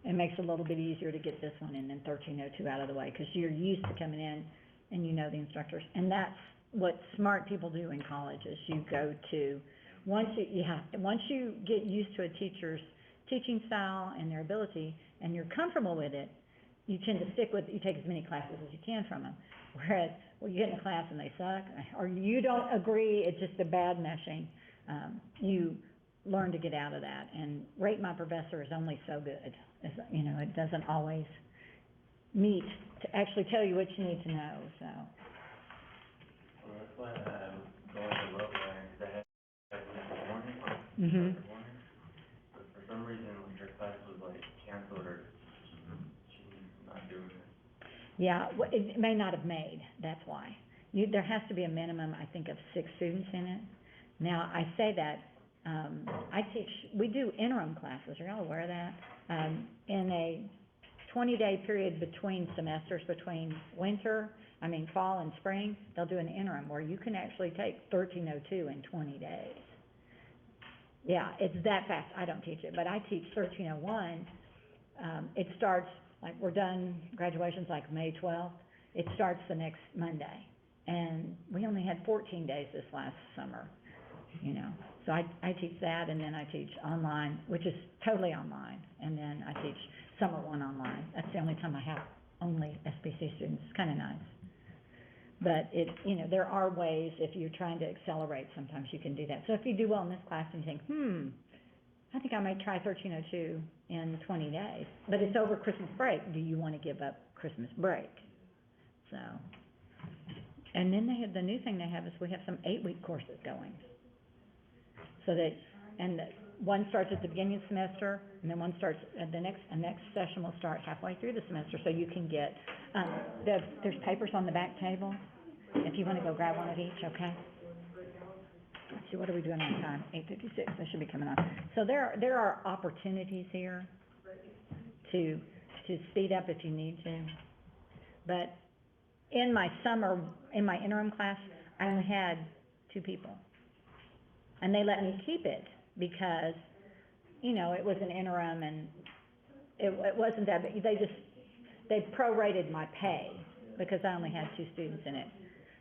it makes it a little bit easier to get this one in and 1302 out of the way, because you're used to coming in and you know the instructors. And that's what smart people do in college, is you go to, once you get used to a teacher's teaching style and their ability, and you're comfortable with it, you tend to stick with it. You take as many classes as you can from them. Whereas, well, you get in a class and they suck, or you don't agree, it's just a bad meshing, you learn to get out of that. And Rate My Professor is only so good. You know, it doesn't always meet to actually tell you what you need to know, so. Well, that's why I'm going to local learning, because I had in the morning, Mhm. but for some reason, her class was like canceled, or she's not doing it. Yeah, it may not have made, that's why. There has to be a minimum, I think, of 6 students in it. Now, I say that, we do interim classes, are y'all aware of that? In a 20-day period between semesters, between fall and spring, they'll do an interim where you can actually take 1302 in 20 days. Yeah, it's that fast. I don't teach it, but I teach 1301. It starts, like, we're done, graduation's like May 12th. It starts the next Monday. And we only had 14 days this last summer, you know. So I teach that, and then I teach online, which is totally online. And then I teach Summer 1 online. That's the only time I have only SBC students. It's kind of nice. But there are ways, if you're trying to accelerate, sometimes you can do that. So if you do well in this class and you think, I think I might try 1302 in 20 days, but it's over Christmas break. Do you want to give up Christmas break? So, and then the new thing they have is we have some 8-week courses going. So one starts at the beginning of the semester, and then one starts at the next session will start halfway through the semester, so you can get, there's papers on the back table, if you want to go grab one of each, okay? Let's see, what are we doing on time? 8:56, I should be coming on. So there are opportunities here to speed up if you need to. But in my interim class, I only had 2 people. And they let me keep it because, it was an interim, and it wasn't that, but they prorated my pay because I only had 2 students in it.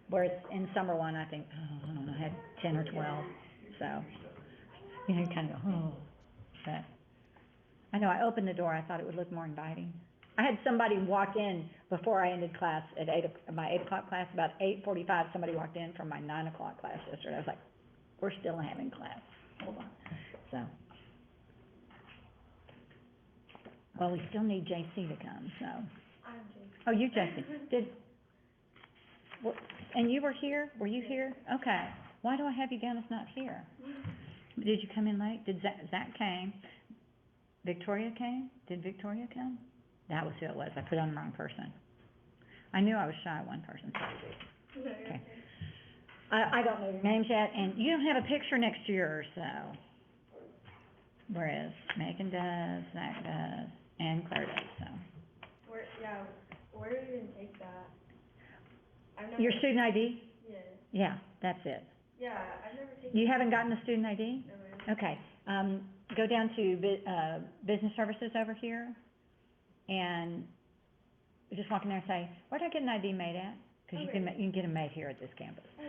Whereas in Summer 1, I think, I don't know, I had 10 or 12. So, you kind of go, but I know I opened the door, I thought it would look more inviting. I had somebody walk in before I ended class at my 8 o'clock class, about 8:45, somebody walked in from my 9 o'clock class yesterday. I was like, we're still having class, hold on. So, well, we still need JC to come, so. I'm JC. Oh, you JC, and you were here, were you here? Okay, why do I have you down as not here? Did you come in late? Did Zach came? Victoria came? Did Victoria come? That was who it was, I put on the wrong person. I knew I was shy of one person, so. Okay. I don't know your names yet, and you don't have a picture next to yours, so. Whereas Megan does, Zach does, and Claire does, so. Where do you even take that? Your student ID? Yeah. Yeah, that's it. Yeah, I've never taken. You haven't gotten the student ID? No. Okay, go down to business services over here, and just walk in there and say, where do I get an ID made at? Because you can get them made here at this campus. Okay.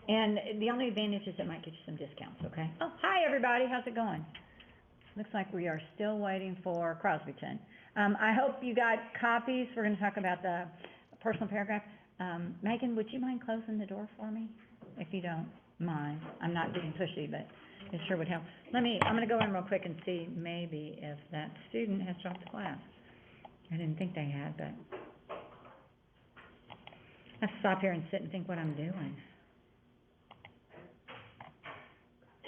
And the only advantage is it might get you some discounts, okay? Oh, hi, everybody. How's it going? Looks like we are still waiting for Crosbyton. I hope you got copies. We're going to talk about the personal paragraph. Megan, would you mind closing the door for me, if you don't mind? I'm not being pushy, but it sure would help. I'm going to go in real quick and see maybe if that student has dropped the class. I didn't think they had, but I have to stop here and sit and think what I'm doing.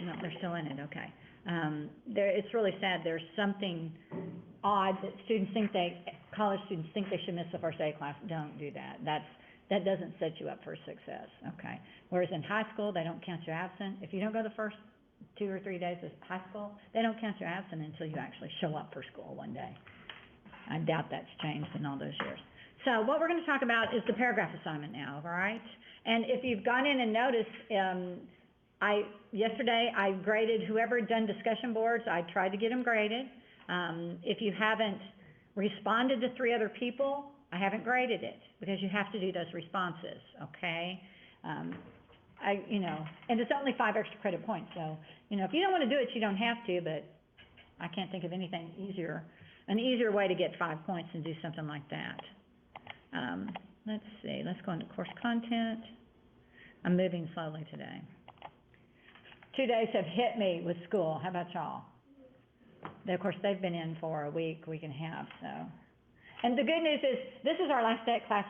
No, they're still in it, okay. It's really sad. There's something odd that college students think they should miss the first day of class. Don't do that. That doesn't set you up for success, okay? Whereas in high school, they don't count you absent. If you don't go the first 2 or 3 days of high school, they don't count you absent until you actually show up for school one day. I doubt that's changed in all those years. So what we're going to talk about is the paragraph assignment now, all right? And if you've gone in and noticed, yesterday I graded whoever had done discussion boards. I tried to get them graded. If you haven't responded to 3 other people, I haven't graded it, because you have to do those responses, okay? And it's only 5 extra credit points, so, if you don't wanna do it, you don't have to, but I can't think of anything an easier way to get 5 points and do something like that. Let's see, let's go into course content. I'm moving slowly today. 2 days have hit me with school, how about y'all? Of course, they've been in for a week and a half, so. And the good news is, this is our last class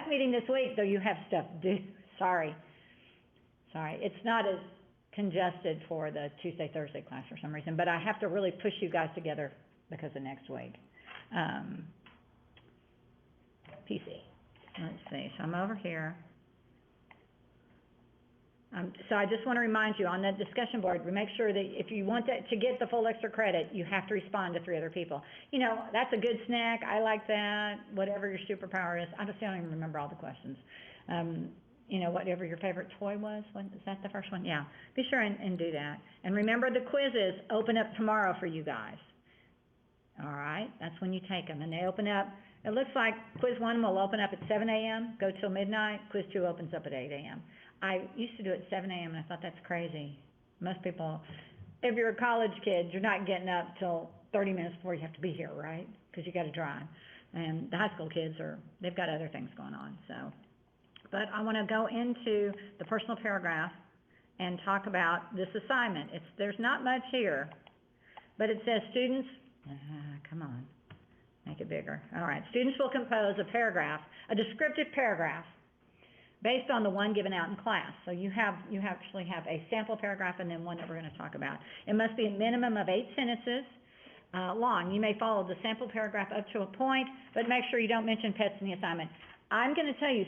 meeting this week, though you have stuff to do, sorry. It's not as congested for the Tuesday, Thursday class for some reason, but I have to really push you guys together because of next week. PC, let's see, so I'm over here. So I just want to remind you, on that discussion board, we make sure that if you want to get the full extra credit, you have to respond to 3 other people. That's a good snack, I like that, whatever your superpower is. I don't even remember all the questions. Whatever your favorite toy was, is that the first one? Yeah, be sure and do that. And remember, the quizzes open up tomorrow for you guys. All right, that's when you take them, and they open up, it looks like quiz 1 will open up at 7 a.m., go till midnight, quiz 2 opens up at 8 a.m. I used to do it at 7 a.m. and I thought that's crazy. Most people, if you're a college kid, you're not getting up till 30 minutes before you have to be here, right? Because you got to drive. And the high school kids they've got other things going on, so. But I want to go into the personal paragraph and talk about this assignment. There's not much here, but it says students, come on, make it bigger. All right, students will compose a descriptive paragraph based on the one given out in class. So you actually have a sample paragraph and then one that we're going to talk about. It must be a minimum of 8 sentences long. You may follow the sample paragraph up to a point, but make sure you don't mention pets in the assignment. I'm going to tell you,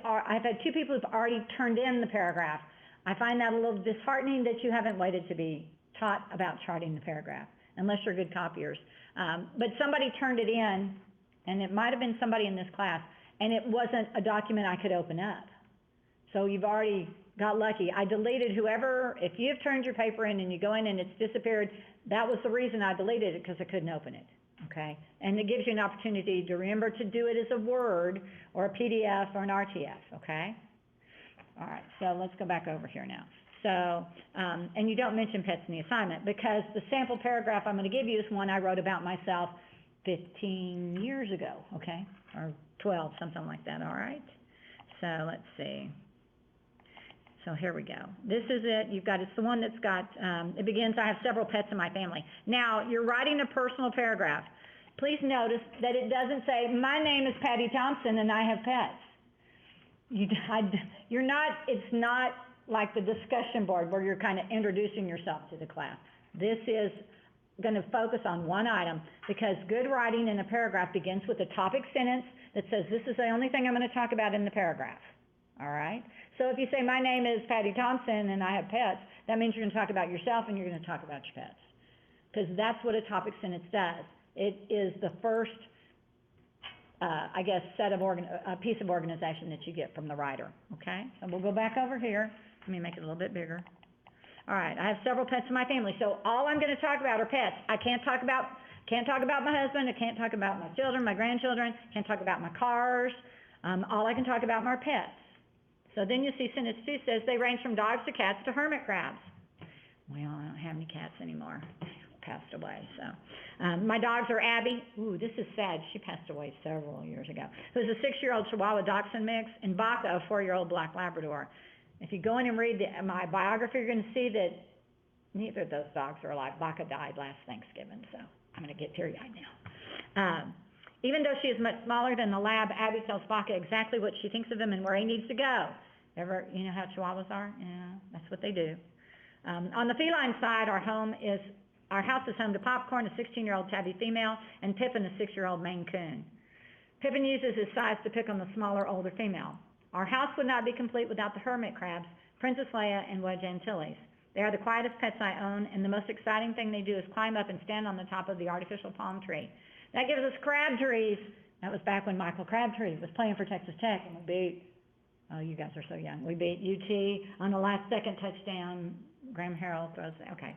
I've had 2 people who've already turned in the paragraph. I find that a little disheartening that you haven't waited to be taught about charting the paragraph, unless you're good copiers. But somebody turned it in, and it might have been somebody in this class, and it wasn't a document I could open up. So you've already got lucky. I deleted if you've turned your paper in and you go in and it's disappeared, that was the reason I deleted it, because I couldn't open it, okay? And it gives you an opportunity to remember to do it as a Word or a PDF or an RTF, okay? All right, so let's go back over here now. So, and you don't mention pets in the assignment, because the sample paragraph I'm going to give you is one I wrote about myself 15 years ago, okay? Or 12, something like that, all right? So let's see. So here we go. This is it. It's the one that's got, it begins, I have several pets in my family. Now, you're writing a personal paragraph. Please notice that it doesn't say, my name is Patty Thompson and I have pets. It's not like the discussion board where you're kind of introducing yourself to the class. This is going to focus on one item, because good writing in a paragraph begins with a topic sentence that says, this is the only thing I'm going to talk about in the paragraph. All right? So if you say, my name is Patty Thompson and I have pets, that means you're going to talk about yourself and you're going to talk about your pets. Because that's what a topic sentence does. It is the first, piece of organization that you get from the writer. Okay? So we'll go back over here. Let me make it a little bit bigger. All right, I have several pets in my family, so all I'm going to talk about are pets. I can't talk about my husband, I can't talk about my children, my grandchildren, can't talk about my cars. All I can talk about are pets. So then you see sentence 2 says they range from dogs to cats to hermit crabs. Well, I don't have any cats anymore. Passed away, so. My dogs are Abby. Ooh, this is sad. She passed away several years ago. Who's a 6-year-old Chihuahua Dachshund mix, and Baka, a 4-year-old Black Labrador. If you go in and read my biography, you're going to see that neither of those dogs are alive. Baka died last Thanksgiving, so I'm going to get teary-eyed now. Even though she is much smaller than the lab, Abby tells Baka exactly what she thinks of him and where he needs to go. You know how Chihuahuas are? Yeah, that's what they do. On the feline side, our house is home to Popcorn, a 16-year-old tabby female, and Pippin, a 6-year-old Maine Coon. Pippin uses his size to pick on the smaller, older female. Our house would not be complete without the hermit crabs, Princess Leia and Wedge Antilles. They are the quietest pets I own, and the most exciting thing they do is climb up and stand on the top of the artificial palm tree. That gives us crab trees. That was back when Michael Crabtree was playing for Texas Tech, and we beat, you guys are so young, we beat UT on the last second touchdown. Graham Harrell throws, okay,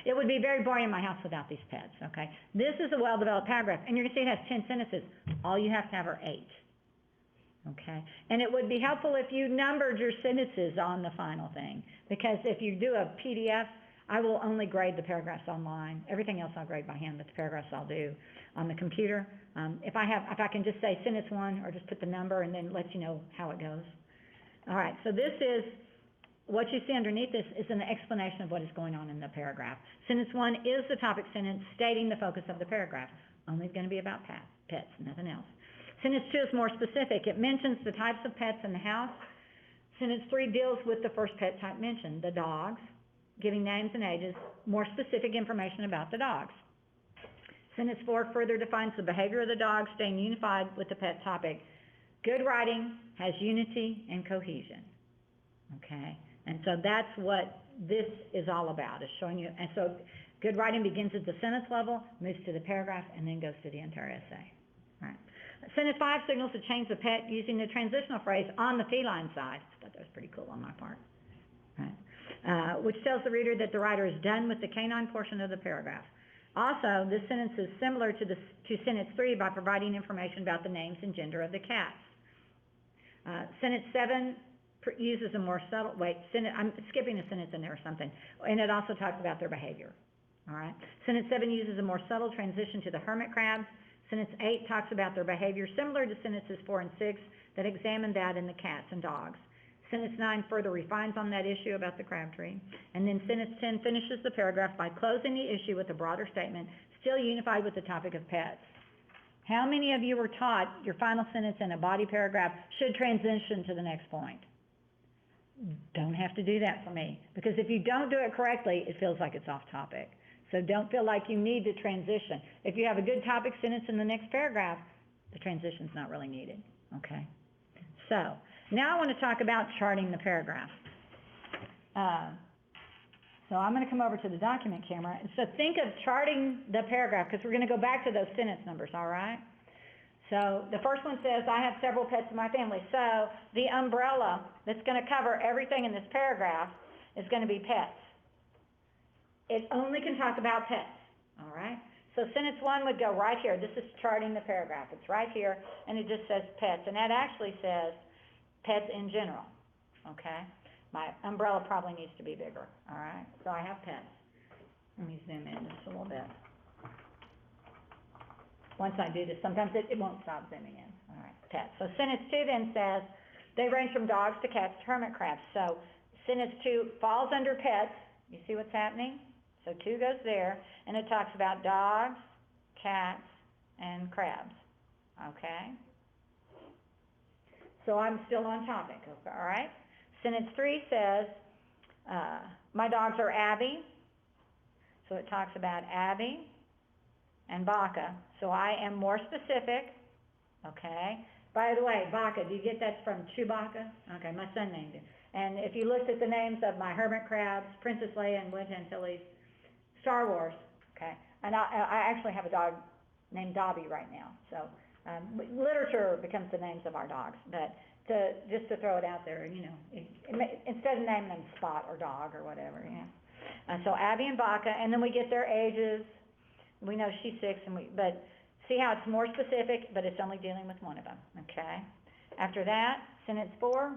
It would be very boring in my house without these pets, okay? This is a well-developed paragraph, and you're gonna see it has 10 sentences. All you have to have are 8, okay? And it would be helpful if you numbered your sentences on the final thing, because if you do a PDF, I will only grade the paragraphs online. Everything else I'll grade by hand, but the paragraphs I'll do on the computer. If I can just say sentence 1, or just put the number and then let you know how it goes. All right, so this is, what you see underneath this is an explanation of what is going on in the paragraph. Sentence 1 is the topic sentence stating the focus of the paragraph. Only going to be about pets, nothing else. Sentence 2 is more specific. It mentions the types of pets in the house. Sentence 3 deals with the first pet type mentioned, the dogs, giving names and ages, more specific information about the dogs. Sentence 4 further defines the behavior of the dog, staying unified with the pet topic. Good writing has unity and cohesion, okay? And so that's what this is all about, is showing you, and so good writing begins at the sentence level, moves to the paragraph, and then goes to the entire essay. All right. Sentence 5 signals a change of pet using the transitional phrase on the feline side. I thought that was pretty cool on my part. Right. Which tells the reader that the writer is done with the canine portion of the paragraph. Also, this sentence is similar to sentence 3 by providing information about the names and gender of the cats. Sentence 7 uses a more subtle, I'm skipping a sentence in there or something, and it also talks about their behavior. All right. Sentence 7 uses a more subtle transition to the hermit crabs. Sentence 8 talks about their behavior similar to sentences 4 and 6 that examine that in the cats and dogs. Sentence 9 further refines on that issue about the crabtree. And then sentence 10 finishes the paragraph by closing the issue with a broader statement, still unified with the topic of pets. How many of you were taught your final sentence in a body paragraph should transition to the next point? Don't have to do that for me, because if you don't do it correctly, it feels like it's off topic. So don't feel like you need to transition. If you have a good topic sentence in the next paragraph, the transition's not really needed, okay? So, now I want to talk about charting the paragraph. So I'm going to come over to the document camera. So think of charting the paragraph, because we're going to go back to those sentence numbers, all right? So the first one says, I have several pets in my family. So the umbrella that's going to cover everything in this paragraph is going to be pets. It only can talk about pets, all right? So sentence 1 would go right here. This is charting the paragraph. It's right here, and it just says pets. And that actually says pets in general, okay? My umbrella probably needs to be bigger, all right? So I have pets. Let me zoom in just a little bit. Once I do this, sometimes it won't stop zooming in. All right, pets. So sentence 2 then says, they range from dogs to cats to hermit crabs. So sentence 2 falls under pets. You see what's happening? So 2 goes there, and it talks about dogs, cats, and crabs, okay? So I'm still on topic, all right? Sentence 3 says, my dogs are Abby. So it talks about Abby and Baca. So I am more specific, okay? By the way, Baca, do you get that's from Chewbacca? Okay, my son named it. And if you looked at the names of my hermit crabs, Princess Leia and Wedge Antilles, Star Wars, okay? And I actually have a dog named Dobby right now. So literature becomes the names of our dogs, but just to throw it out there, you know, instead of naming them Spot or Dog or whatever, yeah. So Abby and Baca, and then we get their ages. We know she's 6, but see how it's more specific, but it's only dealing with one of them, okay? After that, sentence 4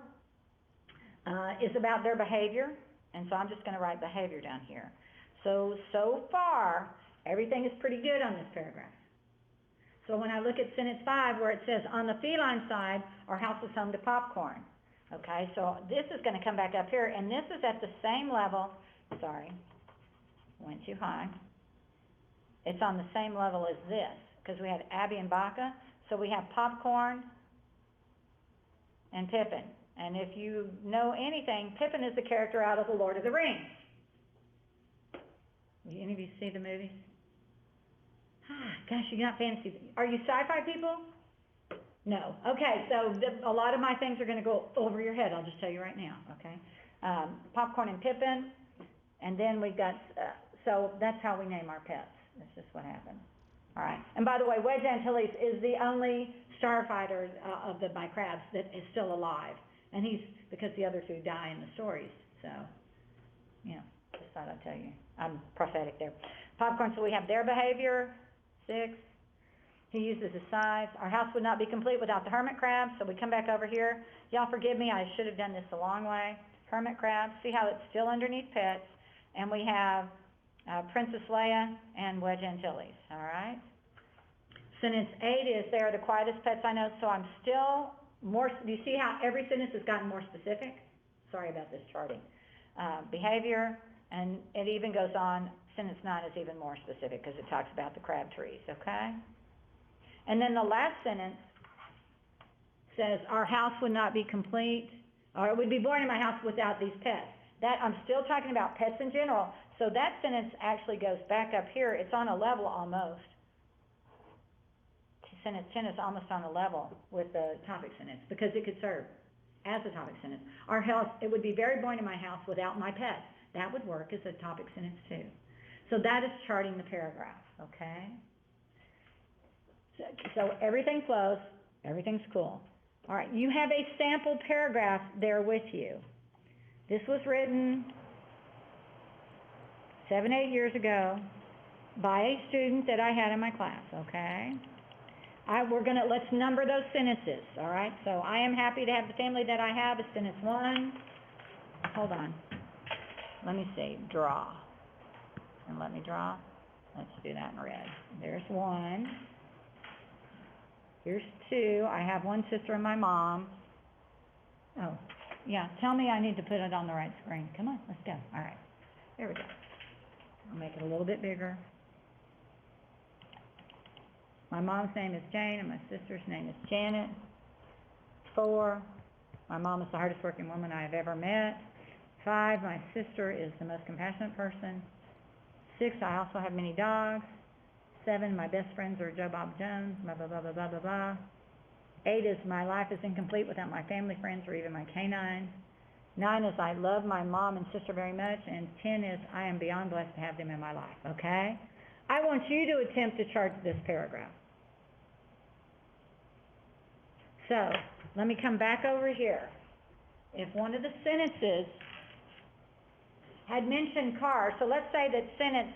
is about their behavior, and so I'm just going to write behavior down here. So far, everything is pretty good on this paragraph. So when I look at sentence 5, where it says, on the feline side, our house is home to Popcorn. Okay, so this is going to come back up here, and this is at the same level. Sorry, went too high. It's on the same level as this, because we had Abby and Baca. So we have Popcorn and Pippin. And if you know anything, Pippin is the character out of The Lord of the Rings. Any of you see the movies? Gosh, you're not fantasy. Are you sci-fi people? No. Okay, so a lot of my things are going to go over your head. I'll just tell you right now, okay? Popcorn and Pippin, and then we've got, so that's how we name our pets. That's just what happened. All right. And by the way, Wedge Antilles is the only starfighter of my crabs that is still alive. And because the other 2 die in the stories. So, you know, just thought I'd tell you. I'm prophetic there. Popcorn, so we have their behavior, 6. He uses his size. Our house would not be complete without the hermit crab, so we come back over here. Y'all forgive me, I should have done this a long way. Hermit crab, see how it's still underneath pets, and we have, Princess Leia and Wedge Antilles, all right? Sentence 8 is, they are the quietest pets I know, so I'm still more, do you see how every sentence has gotten more specific? Sorry about this charting. Behavior, and it even goes on, sentence 9 is even more specific because it talks about the crab trees, okay? And then the last sentence says, our house would not be complete, or it would be born in my house without these pets. That, I'm still talking about pets in general, so that sentence actually goes back up here. It's on a level almost. Sentence 10 is almost on a level with the topic sentence because it could serve as a topic sentence. Our house, it would be very boring in my house without my pets. That would work as a topic sentence too. So that is charting the paragraph, okay? So everything flows, everything's cool. All right, you have a sample paragraph there with you. This was written 7, 8 years ago by a student that I had in my class, okay? Let's number those sentences, all right? So I am happy to have the family that I have is sentence 1. Hold on. Let me see, draw. And let me draw. Let's do that in red. There's 1. Here's 2. I have one sister and my mom. Oh, yeah, tell me I need to put it on the right screen. Come on, let's go. All right, there we go. I'll make it a little bit bigger. My mom's name is Jane and my sister's name is Janet. 4, my mom is the hardest working woman I have ever met. 5, my sister is the most compassionate person. 6, I also have many dogs. 7, my best friends are Joe Bob Jones, blah, blah, blah, blah, blah, blah, blah. 8 is my life is incomplete without my family, friends, or even my canines. 9 is I love my mom and sister very much. And 10 is I am beyond blessed to have them in my life, okay? I want you to attempt to chart this paragraph. So, let me come back over here. If one of the sentences had mentioned cars, so let's say that sentence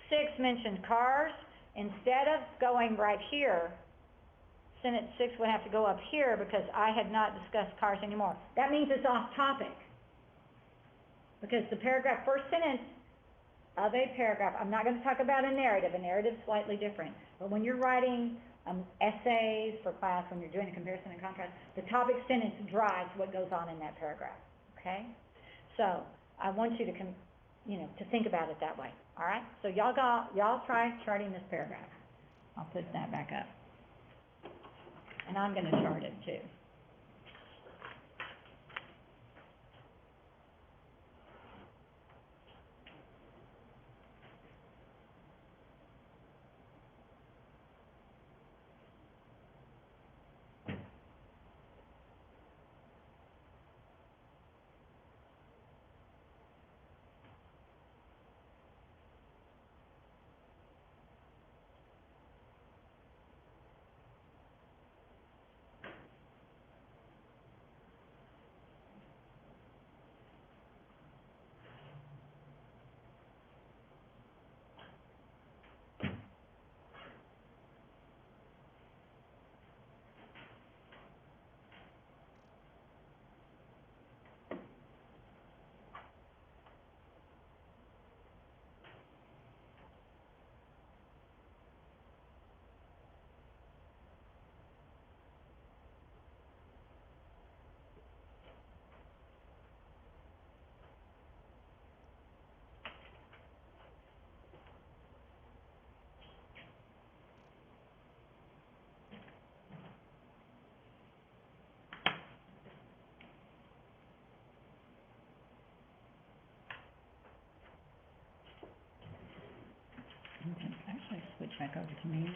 6 mentioned cars, instead of going right here, sentence 6 would have to go up here because I had not discussed cars anymore. That means it's off topic. Because the paragraph, first sentence of a paragraph, I'm not going to talk about a narrative. A narrative is slightly different. But when you're writing essays for class, when you're doing a comparison and contrast, the topic sentence drives what goes on in that paragraph. Okay? So, I want you to to think about it that way. All right? So y'all try charting this paragraph. I'll put that back up. And I'm going to chart it too. Okay, actually switch back over to me.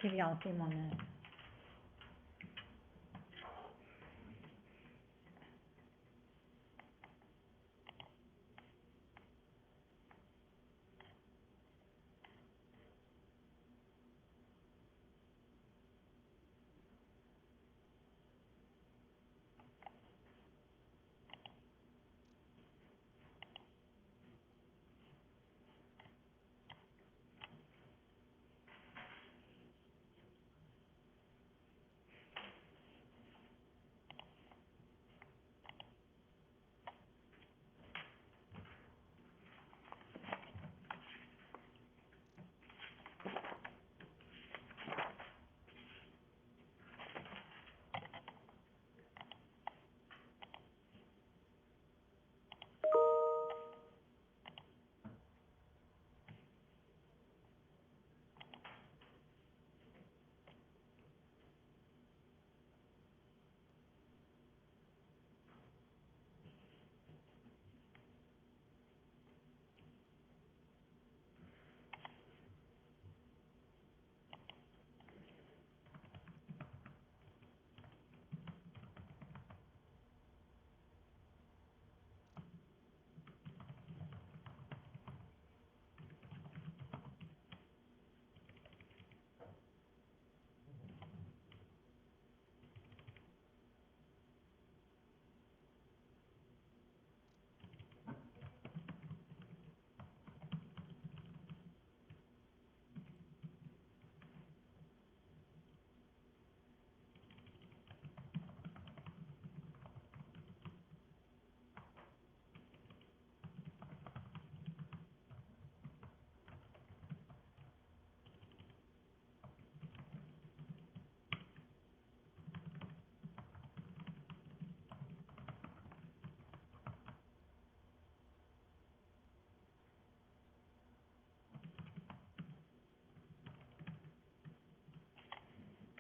Give y'all a few more minutes.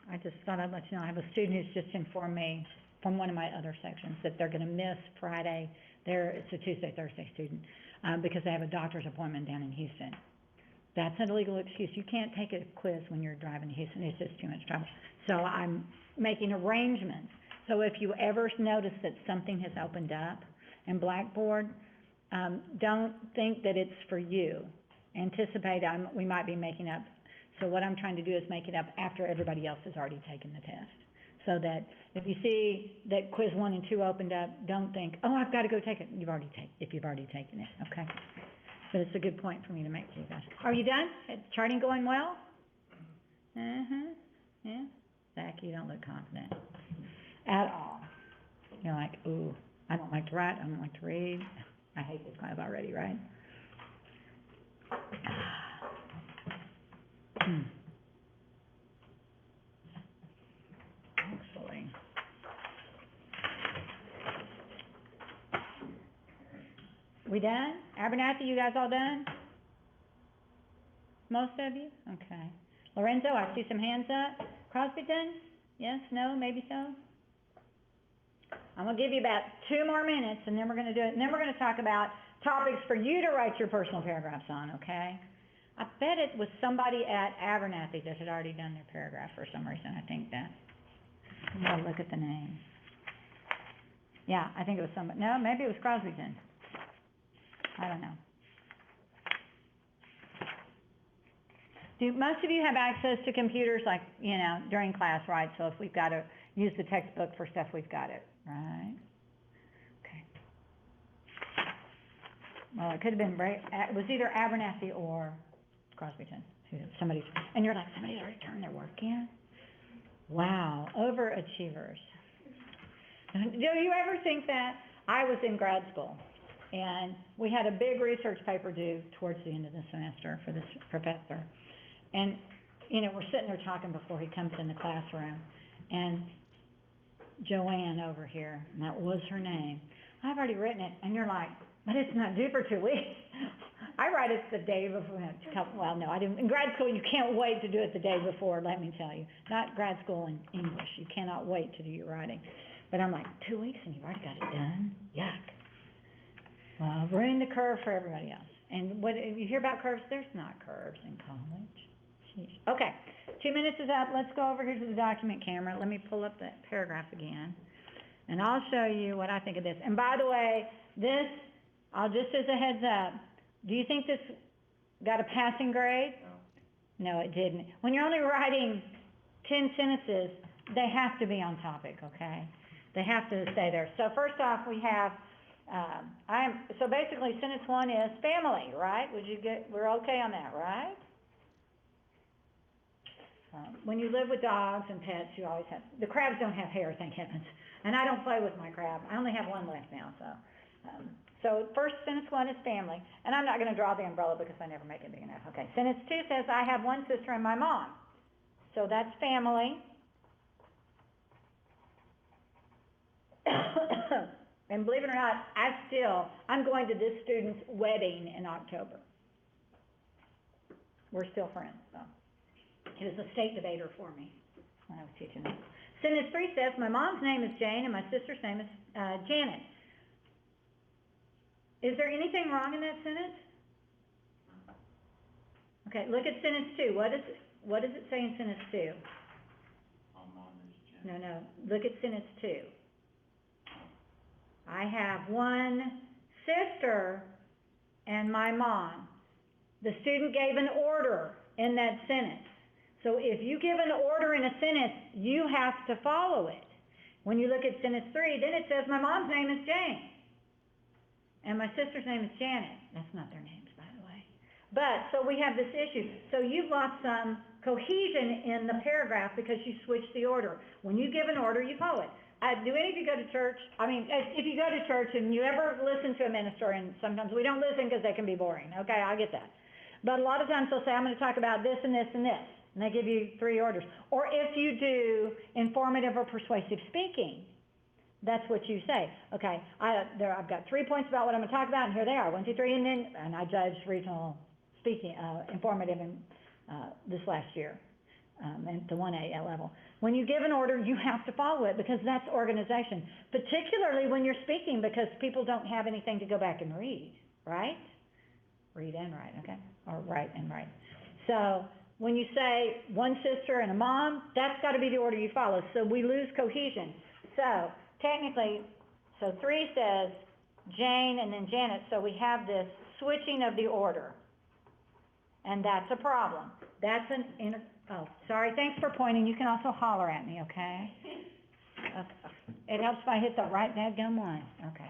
I just thought I'd let you know, I have a student who's just informed me from one of my other sections that they're gonna miss Friday. It's a Tuesday, Thursday student, because they have a doctor's appointment down in Houston. That's not a legal excuse. You can't take a quiz when you're driving to Houston. It's just too much trouble. So I'm making arrangements. So if you ever notice that something has opened up in Blackboard, don't think that it's for you. Anticipate we might be making up. So what I'm trying to do is make it up after everybody else has already taken the test. So that if you see that quiz 1 and 2 opened up, don't think, oh, I've got to go take it. If you've already taken it, okay? But it's a good point for me to make to you guys. Are you done? Is charting going well? Yeah? Zach, you don't look confident at all. You're like, ooh, I don't like to write, I don't like to read. I hate this class already, right? Hopefully. We done? Abernathy, you guys all done? Most of you? Okay. Lorenzo, I see some hands up. Crosby done? Yes, no, maybe so? I'm gonna give you about 2 more minutes, and then we're gonna do it, and then we're gonna talk about topics for you to write your personal paragraphs on, okay? I bet it was somebody at Abernathy that had already done their paragraph for some reason, I think that. I'm gonna look at the name. Yeah, I think it was somebody, no, maybe it was Crosbyton. I don't know. Do most of you have access to computers, like, you know, during class, right? So if we've got to use the textbook for stuff, we've got it, right? Okay. Well, it could have been, it was either Abernathy or Crosbyton. Somebody's, and you're like, somebody's already turned their work in? Wow, overachievers. Do you ever think that? I was in grad school, and we had a big research paper due towards the end of the semester for this professor. And, you know, we're sitting there talking before he comes in the classroom, and Joanne over here, and that was her name, I've already written it, and you're like, but it's not due for 2 weeks. I write it the day before, well, no, I didn't. In grad school, you can't wait to do it the day before, let me tell you. Not grad school in English. You cannot wait to do your writing. But I'm like, 2 weeks and you've already got it done? Yuck. Well, I've ruined the curve for everybody else. And what you hear about curves, there's not curves in college. Okay, 2 minutes is up, let's go over here to the document camera, let me pull up that paragraph again, and I'll show you what I think of this. And by the way, this, I'll just as a heads up, do you think this got a passing grade? No. No, it didn't. When you're only writing 10 sentences, they have to be on topic, okay? They have to stay there. So first off, we have, so basically sentence 1 is family, right? We're okay on that, right? When you live with dogs and pets, you always have, the crabs don't have hair, thank heavens. And I don't play with my crab. I only have one left now, so first sentence 1 is family. And I'm not gonna draw the umbrella because I never make it big enough. Okay, sentence 2 says, I have one sister and my mom. So that's family. And believe it or not, I'm going to this student's wedding in October. We're still friends, so. He was a state debater for me when I was teaching him. Sentence 3 says, my mom's name is Jane and my sister's name is Janet. Is there anything wrong in that sentence? Okay, look at sentence 2. What does it say in sentence 2? My mom is Jen. No, look at sentence 2. I have one sister and my mom. The student gave an order in that sentence. So if you give an order in a sentence, you have to follow it. When you look at sentence 3, then it says, my mom's name is Jane. And my sister's name is Janet. That's not their names, by the way. But, so we have this issue. So you've lost some cohesion in the paragraph because you switched the order. When you give an order, you follow it. Do any of you go to church? I mean, if you go to church and you ever listen to a minister, and sometimes we don't listen because they can be boring. Okay, I get that. But a lot of times they'll say, I'm going to talk about this and this and this. And they give you 3 orders. Or if you do informative or persuasive speaking, that's what you say. Okay, I've got 3 points about what I'm going to talk about, and here they are, 1, 2, 3, and I judged regional speaking, informative in, this last year, at the 1A level. When you give an order, you have to follow it because that's organization, particularly when you're speaking because people don't have anything to go back and read, right? Read and write, okay? Or write and write. So when you say one sister and a mom, that's got to be the order you follow. So we lose cohesion. So technically, 3 says Jane and then Janet, so we have this switching of the order. And that's a problem. That's oh, sorry, thanks for pointing. You can also holler at me, okay? It helps if I hit the right dadgum one. Okay.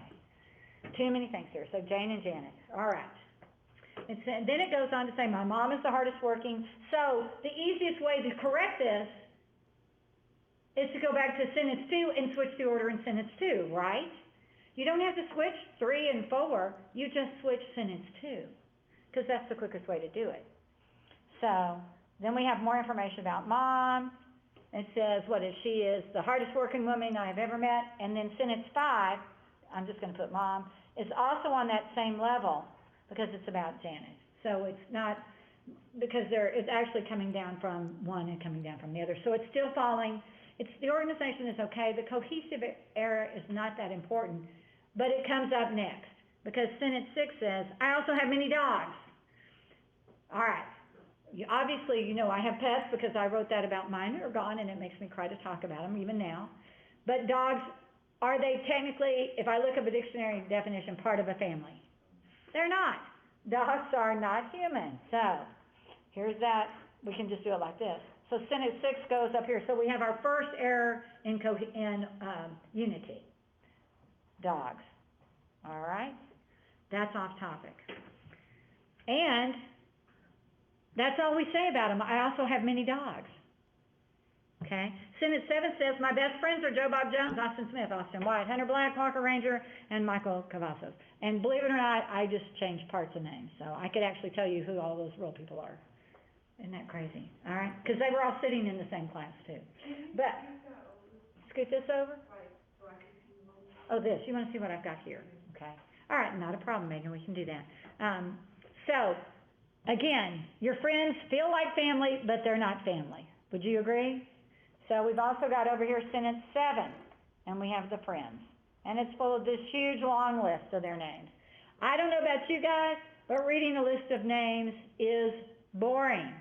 Too many things here. So Jane and Janet. All right. Then it goes on to say, my mom is the hardest working. So the easiest way to correct this is to go back to sentence 2 and switch the order in sentence 2, right? You don't have to switch 3 and 4. You just switch sentence 2 because that's the quickest way to do it. So then we have more information about mom. It says, she is the hardest working woman I have ever met. And then sentence 5, I'm just going to put mom, is also on that same level because it's about Janet. So it's not, because it's actually coming down from one and coming down from the other. So it's still falling, the organization is okay. The cohesive error is not that important, but it comes up next because sentence 6 says, I also have many dogs. All right. Obviously, you know I have pets because I wrote that about mine who are gone, and it makes me cry to talk about them even now. But dogs, are they technically, if I look up a dictionary definition, part of a family? They're not. Dogs are not human. So here's that. We can just do it like this. So sentence 6 goes up here. So we have our first error in unity. Dogs. All right? That's off topic. And that's all we say about them. I also have many dogs. Okay? Sentence 7 says, my best friends are Joe Bob Jones, Austin Smith, Austin White, Hunter Black, Parker Ranger, and Michael Cavazos. And believe it or not, I just changed parts of names. So I could actually tell you who all those real people are. Isn't that crazy? All right? Because they were all sitting in the same class, too. But, scoot this over? Oh, this. You want to see what I've got here? Okay. All right, not a problem, Megan. We can do that. So, again, your friends feel like family, but they're not family. Would you agree? So we've also got over here sentence 7, and we have the friends. And it's full of this huge long list of their names. I don't know about you guys, but reading a list of names is boring.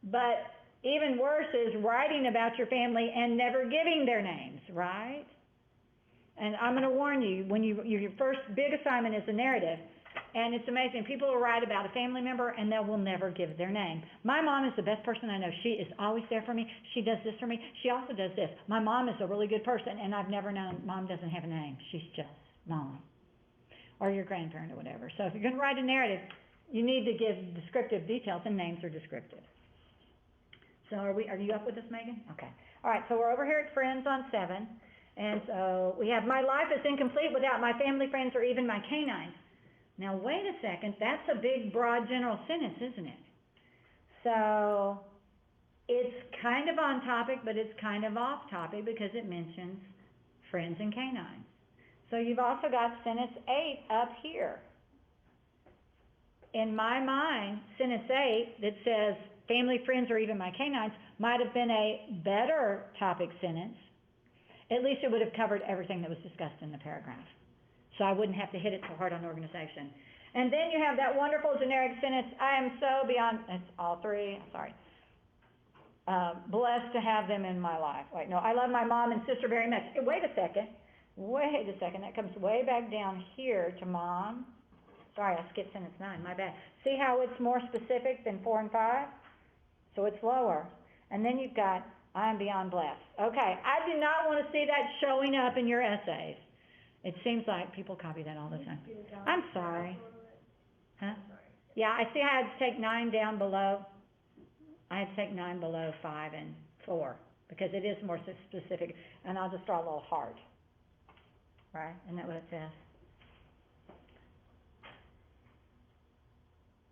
But even worse is writing about your family and never giving their names, right? And I'm gonna warn you, when your first big assignment is a narrative, and it's amazing, people will write about a family member and they will never give their name. My mom is the best person I know. She is always there for me. She does this for me. She also does this. My mom is a really good person, and I've never known, mom doesn't have a name. She's just mom. Or your grandparent or whatever. So if you're gonna write a narrative, you need to give descriptive details, and names are descriptive. So are you up with this, Megan? Okay. All right, so we're over here at Friends on 7. And so we have, my life is incomplete without my family, friends, or even my canines. Now, wait a second, that's a big, broad, general sentence, isn't it? So it's kind of on topic, but it's kind of off topic because it mentions friends and canines. So you've also got sentence 8 up here. In my mind, sentence 8 that says family, friends, or even my canines might have been a better topic sentence. At least it would have covered everything that was discussed in the paragraph. So I wouldn't have to hit it so hard on organization. And then you have that wonderful generic sentence, I am so beyond, it's all three, sorry. Blessed to have them in my life. Wait, no, I love my mom and sister very much. Wait a second, that comes way back down here to mom. Sorry, I skipped sentence 9, my bad. See how it's more specific than 4 and 5? So it's lower. And then you've got, I am beyond blessed. Okay, I do not want to see that showing up in your essays. It seems like people copy that all the time. I'm sorry. Huh? Yeah, I see I had to take 9 down below. I had to take 9 below 5 and 4 because it is more specific. And I'll just draw a little heart. Right? Isn't that what it says?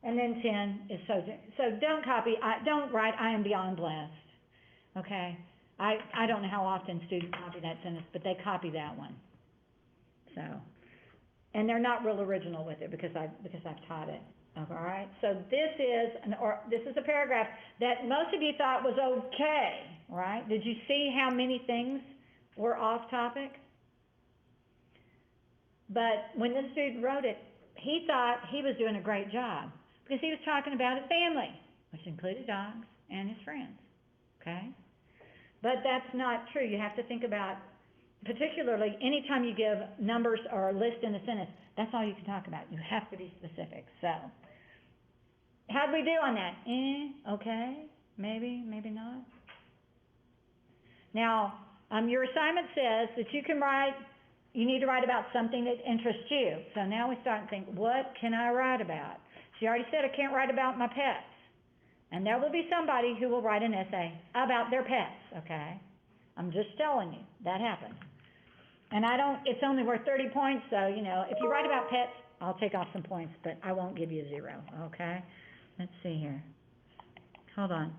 And then 10 is so don't copy, don't write, I am beyond blessed. Okay? I don't know how often students copy that sentence, but they copy that one. So, and they're not real original with it because I've taught it. All right? So this is a paragraph that most of you thought was okay, right? Did you see how many things were off topic? But when this student wrote it, he thought he was doing a great job because he was talking about his family, which included dogs and his friends, okay? But that's not true. You have to think about, particularly anytime you give numbers or a list in a sentence, that's all you can talk about. You have to be specific. So, how'd we do on that? Okay, maybe, maybe not. Now, your assignment says that you need to write about something that interests you. So now we start and think, what can I write about? She already said I can't write about my pets. And there will be somebody who will write an essay about their pets, okay? I'm just telling you, that happens. And it's only worth 30 points, so, if you write about pets, I'll take off some points, but I won't give you 0, okay? Let's see here. Hold on.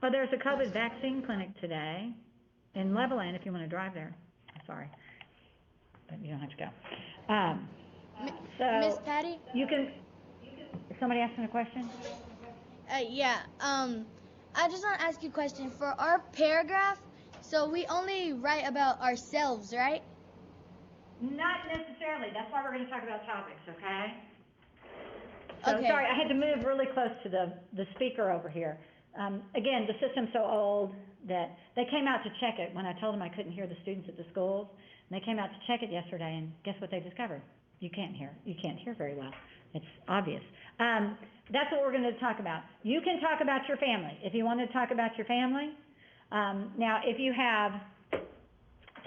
Well, there's a COVID vaccine clinic today in Levelland if you want to drive there. Sorry, but you don't have to go. Miss Patty? You can, is somebody asking a question? Yeah, I just want to ask you a question. For our paragraph, so we only write about ourselves, right? Not necessarily. That's why we're going to talk about topics, okay? So, Okay. sorry, I had to move really close to the speaker over here. Again, the system's so old that they came out to check it when I told them I couldn't hear the students at the schools. And they came out to check it yesterday, and guess what they discovered? You can't hear very well. It's obvious. That's what we're going to talk about. You can talk about your family. If you want to talk about your family, now if you have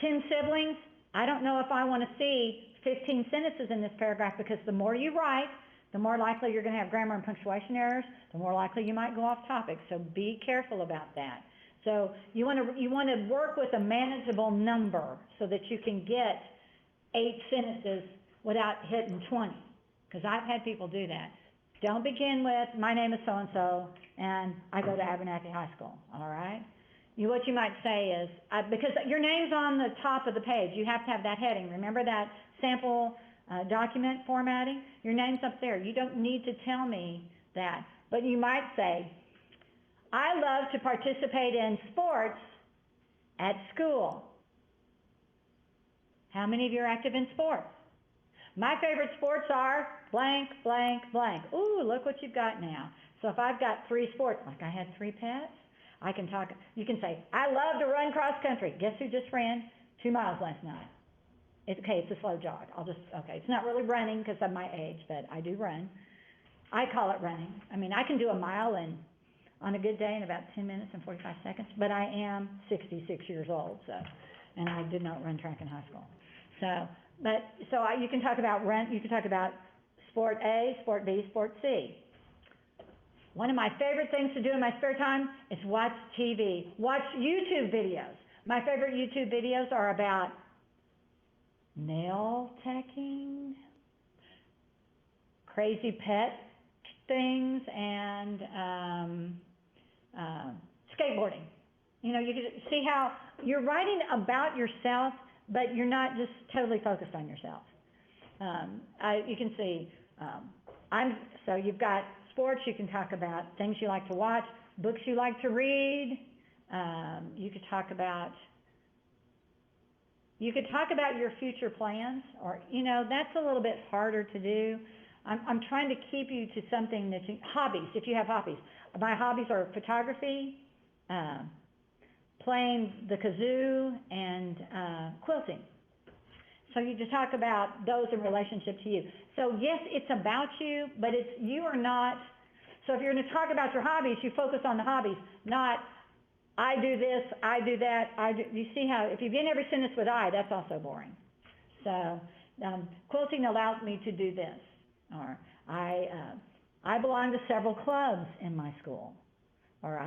10 siblings, I don't know if I want to see 15 sentences in this paragraph because the more you write, the more likely you're going to have grammar and punctuation errors, the more likely you might go off topic. So be careful about that. So you want to work with a manageable number so that you can get 8 sentences without hitting 20, because I've had people do that. Don't begin with, my name is so-and-so, and I go to Abernathy High School, all right? What you might say is, because your name's on the top of the page, you have to have that heading. Remember that sample document formatting? Your name's up there. You don't need to tell me that. But you might say, I love to participate in sports at school. How many of you are active in sports? My favorite sports are blank, blank, blank. Ooh, look what you've got now. So if I've got 3 sports, like I had 3 pets, I can talk, you can say, I love to run cross country. Guess who just ran 2 miles last night? It's okay, it's a slow jog. Okay, it's not really running because of my age, but I do run. I call it running. I mean, I can do a mile on a good day in about 10 minutes and 45 seconds, but I am 66 years old, so, and I did not run track in high school. You can talk about you can talk about sport A, sport B, sport C. One of my favorite things to do in my spare time is watch TV, watch YouTube videos. My favorite YouTube videos are about nail teching, crazy pet things, and skateboarding. You know, you can see how you're writing about yourself, but you're not just totally focused on yourself. You can see, so you've got sports, you can talk about things you like to watch, books you like to read. You could talk about your future plans, or, you know, that's a little bit harder to do. I'm trying to keep you to something that hobbies, if you have hobbies. My hobbies are photography, playing the kazoo, and quilting. So you just talk about those in relationship to you. So yes, it's about you, but you are not, so if you're going to talk about your hobbies, you focus on the hobbies, not I do this, I do that, you see how, if you begin every sentence with I, that's also boring. So quilting allows me to do this, or I belong to several clubs in my school, or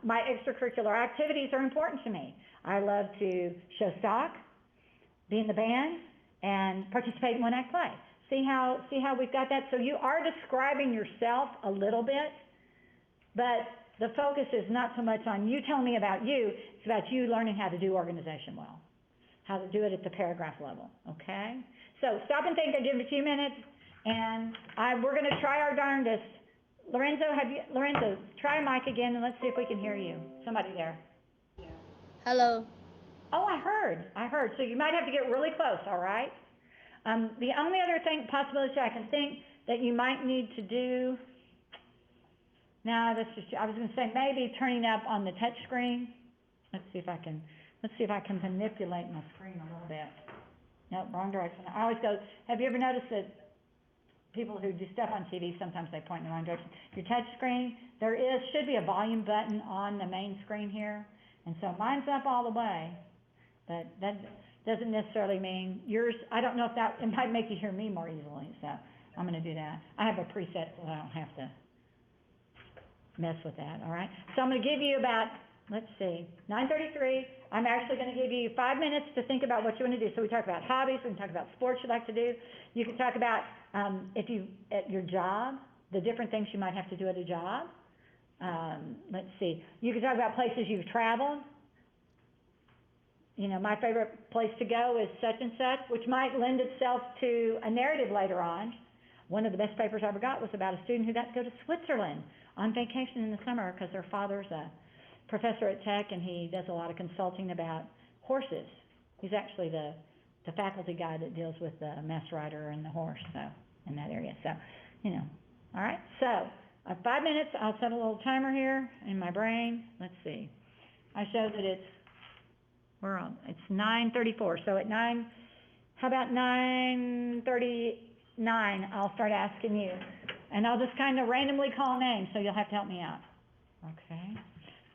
my extracurricular activities are important to me. I love to show stock, be in the band, and participate in one-act play. See how we've got that? So you are describing yourself a little bit, but the focus is not so much on you telling me about you, it's about you learning how to do organization well, how to do it at the paragraph level, okay? So stop and think. I'll give you a few minutes, and we're going to try our darndest. Lorenzo, try a mic again, and let's see if we can hear you. Somebody there. Hello. Oh, I heard. So you might have to get really close, all right? The only other possibility I can think that you might need to do, I was going to say maybe turning up on the touch screen. Let's see if I can manipulate my screen a little bit. Nope, wrong direction. I always go, have you ever noticed that people who do stuff on TV, sometimes they point in the wrong direction? Your touch screen, should be a volume button on the main screen here. And so mine's up all the way, but that doesn't necessarily mean yours. I don't know if it might make you hear me more easily, so I'm going to do that. I have a preset so I don't have to mess with that, all right? So I'm going to give you about, let's see, 9:33. I'm actually going to give you 5 minutes to think about what you want to do. So we talk about hobbies, we can talk about sports you like to do. You can talk about at your job, the different things you might have to do at a job. Let's see, you can talk about places you've traveled. You know, my favorite place to go is such and such, which might lend itself to a narrative later on. One of the best papers I ever got was about a student who got to go to Switzerland on vacation in the summer because their father's a professor at Tech, and he does a lot of consulting about horses. He's actually the faculty guy that deals with the master rider and the horse, so in that area. So, you know, all right. So 5 minutes. I'll set a little timer here in my brain. Let's see. I show that it's 9:34. So at 9, how about 9:39? I'll start asking you, and I'll just kind of randomly call names. So you'll have to help me out. Okay.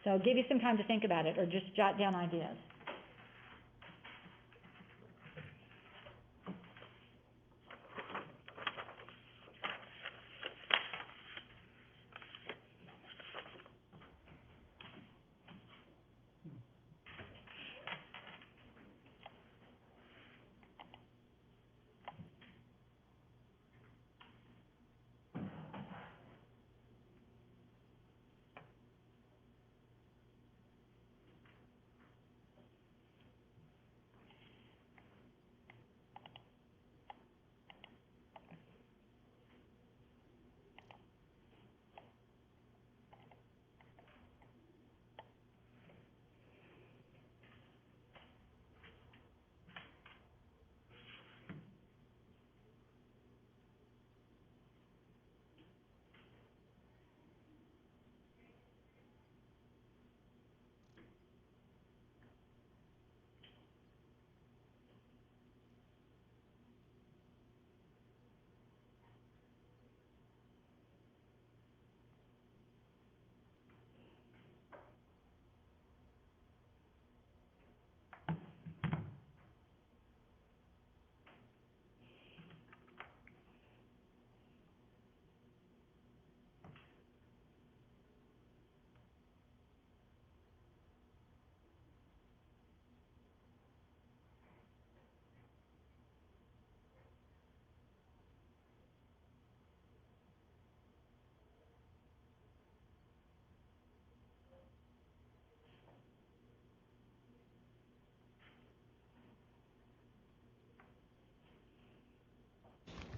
So give you some time to think about it, or just jot down ideas.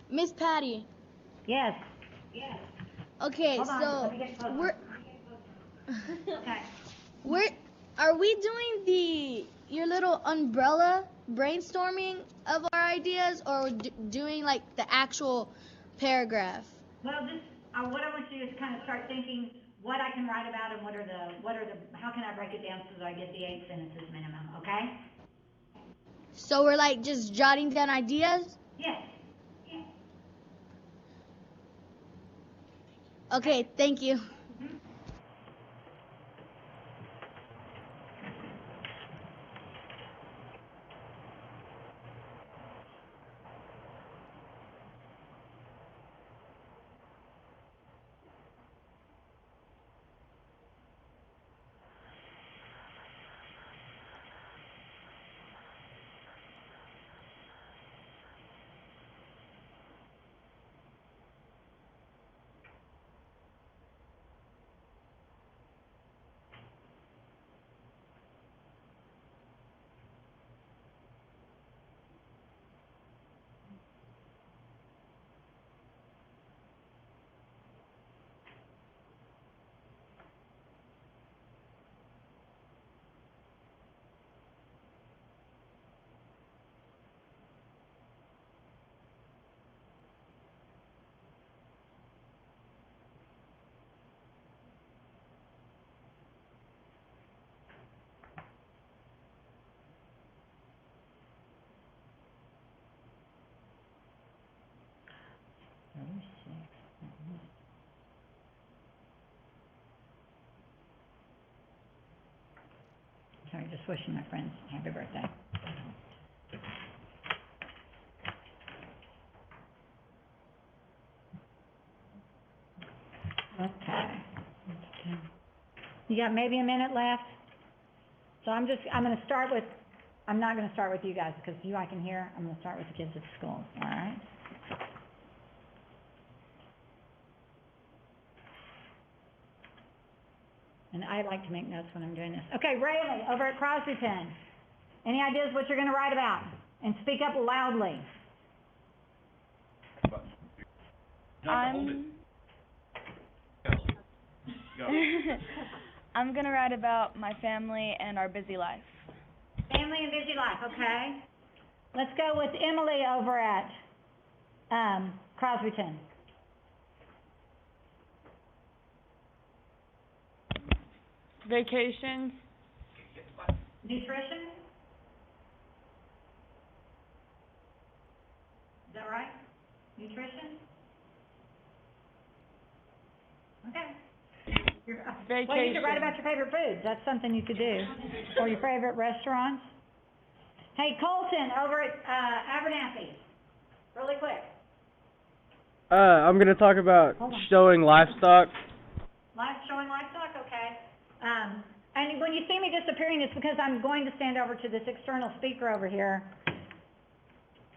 Miss Patty. Yes. Okay, Hold on, so let me get closer. we're Okay. are we doing your little umbrella brainstorming of our ideas, or doing like the actual paragraph? Well, this, what I want you to do is kind of start thinking what I can write about and how can I break it down so that I get the 8 sentences minimum, okay? So we're like just jotting down ideas? Yes. Okay, thank you. Sorry, just wishing my friends happy birthday. Okay. You got maybe a minute left? So I'm gonna start with, I'm not gonna start with you guys, because you I can hear. I'm gonna start with the kids at school, all right? And I like to make notes when I'm doing this. Okay, Rayleigh, over at Crosby Pen. Any ideas what you're gonna write about? And speak up loudly. I'm gonna write about my family and our busy life. Family and busy life, okay? Let's go with Emily over at Crosbyton. Vacations. Nutrition? Is that right? Nutrition? Okay. Well, you could write about your favorite foods. That's something you could do. Or your favorite restaurants. Hey, Colton over at Abernathy. Really quick. I'm gonna talk about showing livestock. Showing livestock, okay. And when you see me disappearing, it's because I'm going to stand over to this external speaker over here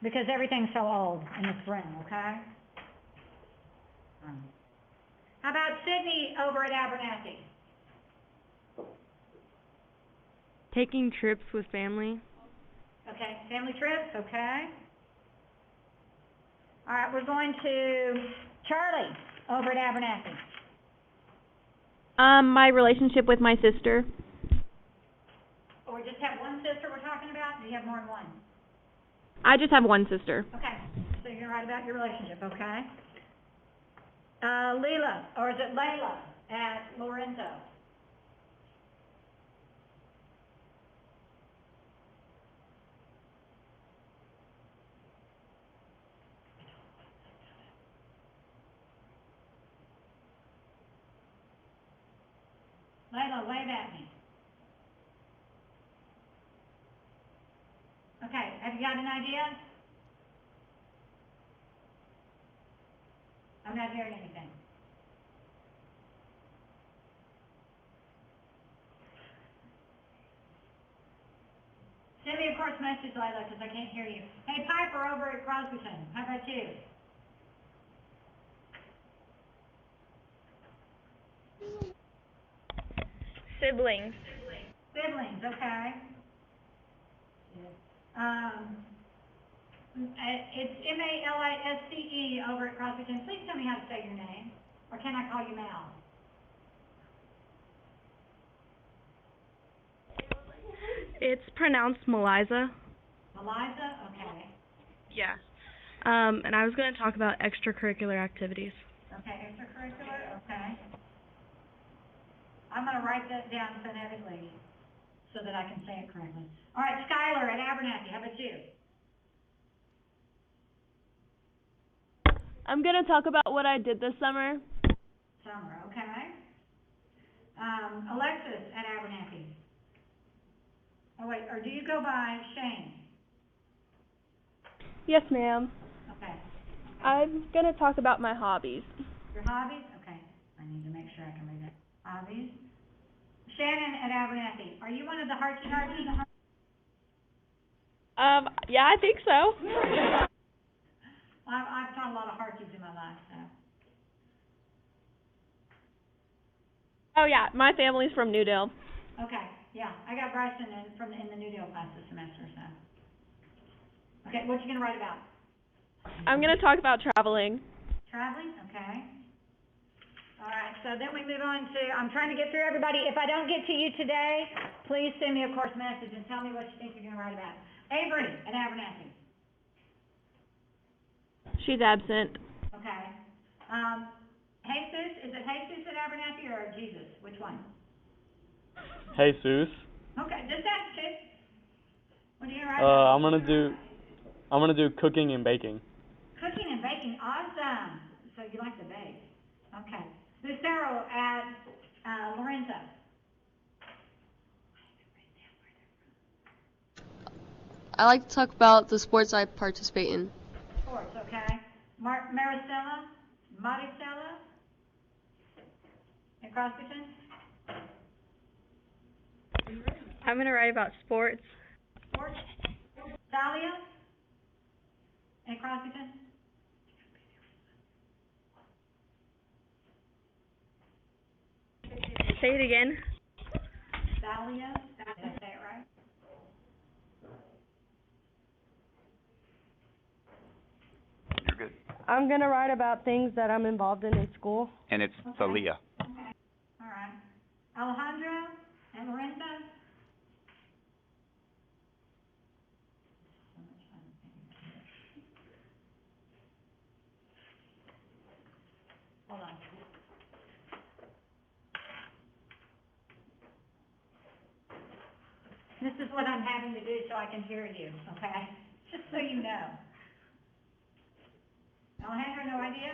because everything's so old in this room, okay? How about Sydney over at Abernathy? Taking trips with family. Okay, family trips, okay. All right, we're going to Charlie over at Abernathy. My relationship with my sister. Or we just have one sister we're talking about? Do you have more than one? I just have one sister. Okay, so you're gonna write about your relationship, okay? Leila, or is it Layla at Lorenzo? Layla, wave at me. Okay, have you got an idea? I'm not hearing anything. Send me a course message, Layla, because I can't hear you. Hey, Piper over at Crosbyton, how about you? Siblings. Siblings, okay. It's Malisce over at Crosbyton. Please tell me how to say your name, or can I call you Mal? It's pronounced Meliza. Eliza? Okay. Yeah. And I was going to talk about extracurricular activities. Okay, extracurricular, okay. I'm gonna write that down phonetically so that I can say it correctly. All right, Skylar at Abernathy, how about you? I'm gonna talk about what I did this summer. Summer, okay. Alexis at Abernathy. Oh wait, or do you go by Shane? Yes, ma'am. Okay. I'm gonna talk about my hobbies. Your hobbies? Okay, I need to make sure I can read that. Hobbies. Shannon at Abernathy, are you one of the Hearty? Yeah, I think so. I've taught a lot of Hearties in my life, so. Oh yeah, my family's from Newdale. Okay, yeah, I got Bryson in the New Deal class this semester, so. Okay, what you gonna write about? I'm gonna talk about traveling. Traveling, okay. All right, so then we move on to, I'm trying to get through everybody. If I don't get to you today, please send me a course message and tell me what you think you're gonna write about. Avery at Abernathy, She's absent. okay. Jesus, is it Jesus at Abernathy or Jesus? Which one? Jesus. Okay, just ask it. What are you gonna write about? I'm gonna do cooking and baking. Cooking and baking, awesome. So you like to bake. Okay. Lucero at, Lorenzo. I like to talk about the sports I participate in. Sports, okay. Maricela at Crosbyton. I'm going to write about sports. Sports. Dahlia at Crosbyton. Say it again. Dahlia, did I say it right? You're good. I'm gonna write about things that I'm involved in school. And it's Okay. Thalia. Okay, all right. Alejandro and Lorenzo? Hold on. This is what I'm having to do so I can hear you, okay? Just so you know. Alejandro, no idea?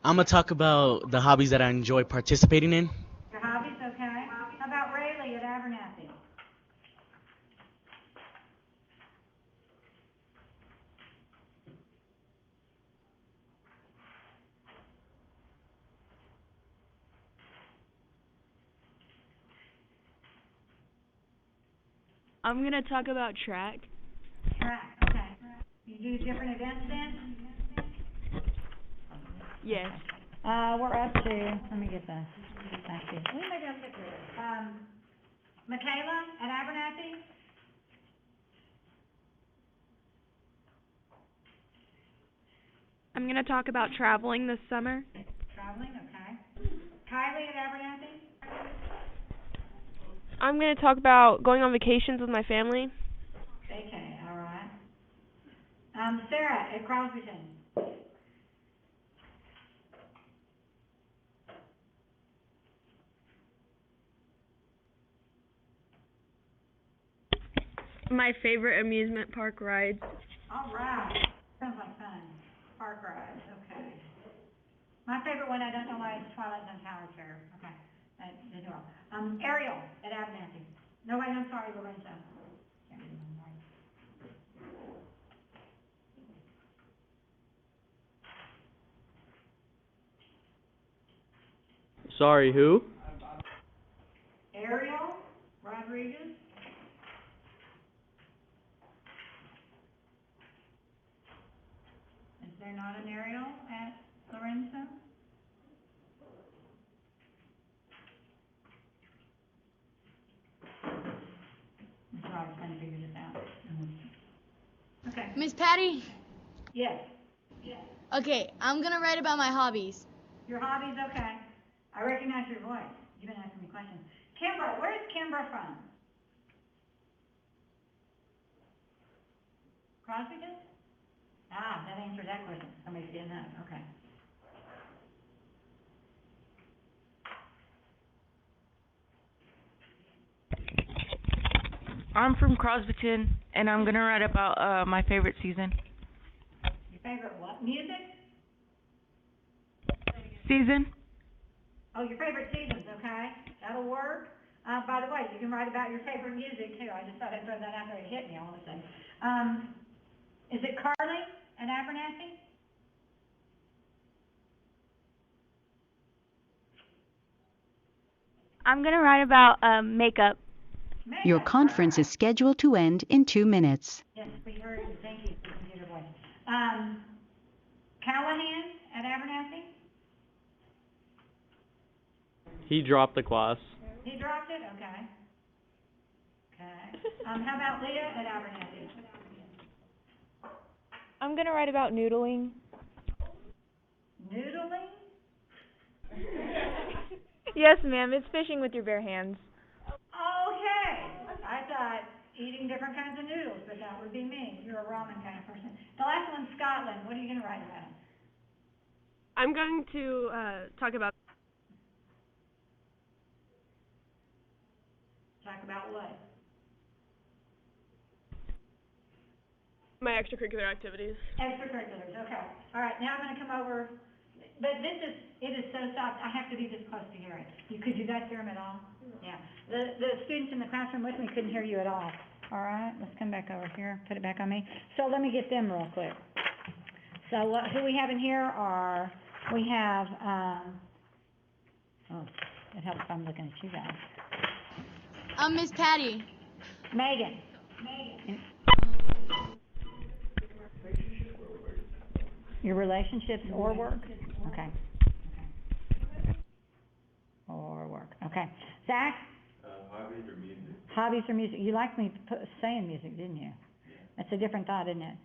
I'm gonna talk about the hobbies that I enjoy participating in. Your hobbies, okay. How about Rayleigh at Abernathy? I'm going to talk about track. Track, okay. You do different events then? Yes. We're up to, let me get the, actually, maybe I'll get through it. Michaela at Abernathy? I'm going to talk about traveling this summer. Traveling, okay. Kylie at Abernathy? I'm gonna talk about going on vacations with my family. Okay, all right. Sarah at Crosbyton? My favorite amusement park rides. All right, sounds like fun. Park rides, okay. My favorite one, I don't know why, it's Twilight Zone Tower Fair, okay. Did well. Ariel at Abernathy. No, wait, I'm sorry, Lorenzo. Can't read my writing. Sorry, who? Ariel Rodriguez. Is there not an Ariel at Lorenzo? I'm sorry, I was trying to figure this out. Okay. Okay. Miss Patty? Yes. Okay, I'm gonna write about my hobbies. Your hobbies, okay. I recognize your voice. You've been asking me questions. Kimbra, where's Kimbra from? Crosbyton? Ah, that answers that question. Somebody didn't know, okay. I'm from Crosbyton, and I'm gonna write about my favorite season. Your favorite what? Music? Season? Oh, your favorite seasons, okay. That'll work. By the way, you can write about your favorite music too. I just thought I'd throw that out there. It hit me all of a sudden. Is it Carly at Abernathy? I'm gonna write about makeup. Your conference is scheduled to end in 2 minutes. Yes, we heard you. Thank you for computer voice. Callahan at Abernathy? He dropped the class. He dropped it? Okay. Okay. How about Leah at Abernathy? I'm gonna write about noodling. Noodling? Yes, ma'am. It's fishing with your bare hands. Okay. I thought eating different kinds of noodles, but that would be me. You're a ramen kind of person. The last one's Scotland. What are you going to write about? I'm going to talk about Talk about what? my extracurricular activities. Extracurriculars, okay. All right, now I'm going to come over, but it is so soft, I have to be this close to hear it. Could you guys hear him at all? Yeah. The students in the classroom with me couldn't hear you at all. All right, let's come back over here, put it back on me. So let me get them real quick. So who we have in here are, we have, it helps if I'm looking at you guys. Miss Patty. Megan. Your relationships or work? Okay. Or work, okay. Zach? Hobbies or music? Hobbies or music? You liked me saying music, didn't you? That's a different thought, isn't it?